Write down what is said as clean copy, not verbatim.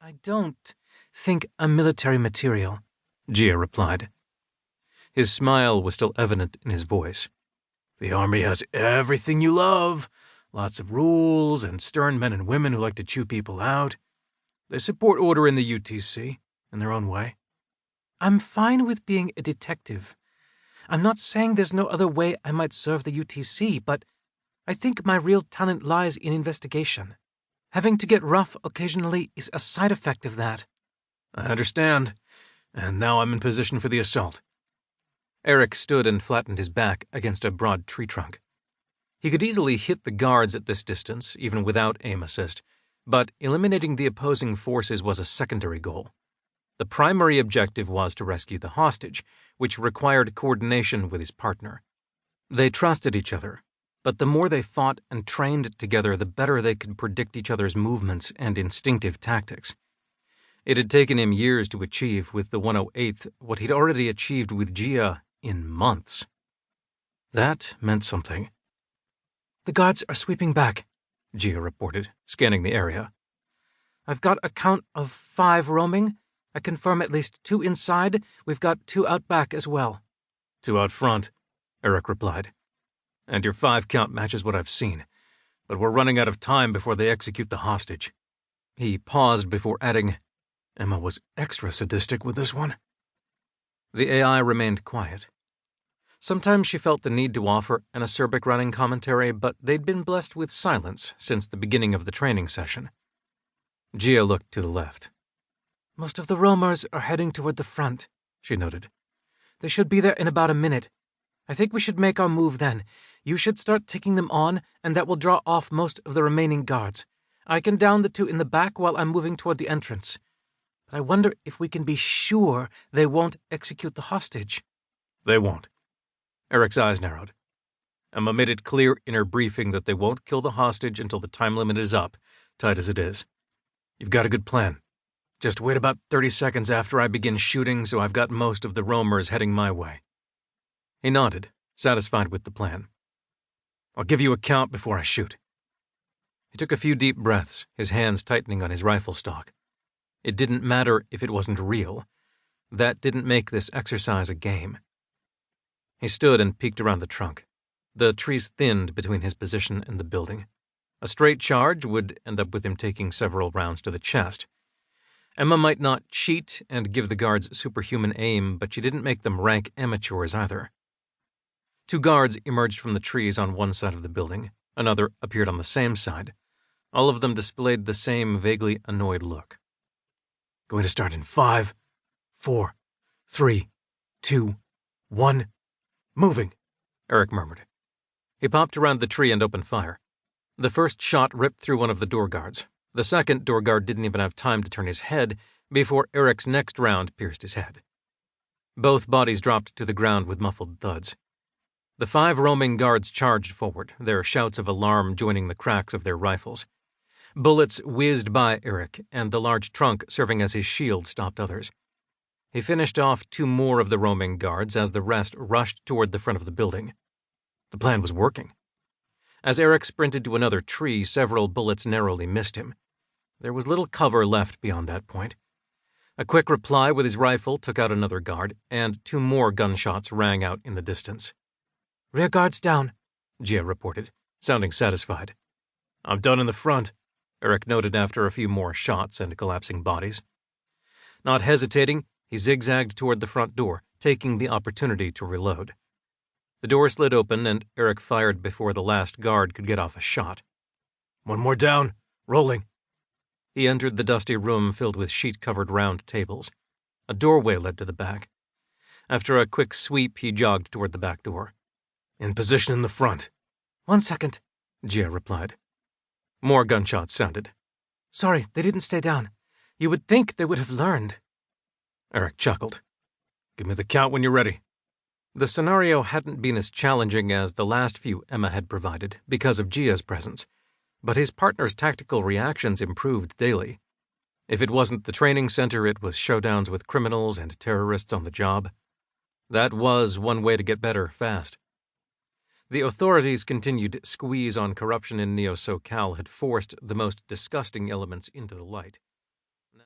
I don't think I'm military material, Jia replied. His smile was still evident in his voice. The Army has everything you love. Lots of rules and stern men and women who like to chew people out. They support order in the UTC, in their own way. I'm fine with being a detective. I'm not saying there's no other way I might serve the UTC, but I think my real talent lies in investigation. Having to get rough occasionally is a side effect of that. I understand, and now I'm in position for the assault. Erik stood and flattened his back against a broad tree trunk. He could easily hit the guards at this distance, even without aim assist, but eliminating the opposing forces was a secondary goal. The primary objective was to rescue the hostage, which required coordination with his partner. They trusted each other, but the more they fought and trained together, the better they could predict each other's movements and instinctive tactics. It had taken him years to achieve with the 108th what he'd already achieved with Jia in months. That meant something. The guards are sweeping back, Jia reported, scanning the area. I've got a count of 5 roaming. I confirm at least 2 inside. We've got 2 out back as well. 2 out front, Erik replied. And your 5 count matches what I've seen, but we're running out of time before they execute the hostage. He paused before adding, Emma was extra sadistic with this one. The AI remained quiet. Sometimes she felt the need to offer an acerbic running commentary, but they'd been blessed with silence since the beginning of the training session. Jia looked to the left. Most of the roamers are heading toward the front, she noted. They should be there in about a minute. I think we should make our move then. You should start taking them on, and that will draw off most of the remaining guards. I can down the 2 in the back while I'm moving toward the entrance. But I wonder if we can be sure they won't execute the hostage. They won't. Erik's eyes narrowed. Emma made it clear in her briefing that they won't kill the hostage until the time limit is up, tight as it is. You've got a good plan. Just wait about 30 seconds after I begin shooting so I've got most of the roamers heading my way. He nodded, satisfied with the plan. I'll give you a count before I shoot. He took a few deep breaths, his hands tightening on his rifle stock. It didn't matter if it wasn't real. That didn't make this exercise a game. He stood and peeked around the trunk. The trees thinned between his position and the building. A straight charge would end up with him taking several rounds to the chest. Emma might not cheat and give the guards superhuman aim, but she didn't make them rank amateurs either. 2 guards emerged from the trees on one side of the building. Another appeared on the same side. All of them displayed the same vaguely annoyed look. Going to start in 5, 4, 3, 2, 1. Moving, Erik murmured. He popped around the tree and opened fire. The first shot ripped through one of the door guards. The second door guard didn't even have time to turn his head before Erik's next round pierced his head. Both bodies dropped to the ground with muffled thuds. The 5 roaming guards charged forward, their shouts of alarm joining the cracks of their rifles. Bullets whizzed by Erik, and the large trunk serving as his shield stopped others. He finished off 2 more of the roaming guards as the rest rushed toward the front of the building. The plan was working. As Erik sprinted to another tree, several bullets narrowly missed him. There was little cover left beyond that point. A quick reply with his rifle took out another guard, and 2 more gunshots rang out in the distance. Rear guards down, Jia reported, sounding satisfied. I'm done in the front, Erik noted after a few more shots and collapsing bodies. Not hesitating, he zigzagged toward the front door, taking the opportunity to reload. The door slid open, and Erik fired before the last guard could get off a shot. 1 more down. Rolling. He entered the dusty room filled with sheet-covered round tables. A doorway led to the back. After a quick sweep, he jogged toward the back door. In position in the front. 1 second, Jia replied. More gunshots sounded. Sorry, they didn't stay down. You would think they would have learned. Erik chuckled. Give me the count when you're ready. The scenario hadn't been as challenging as the last few Emma had provided because of Jia's presence, but his partner's tactical reactions improved daily. If it wasn't the training center, it was showdowns with criminals and terrorists on the job. That was one way to get better fast. The authorities' continued squeeze on corruption in Neo-SoCal had forced the most disgusting elements into the light.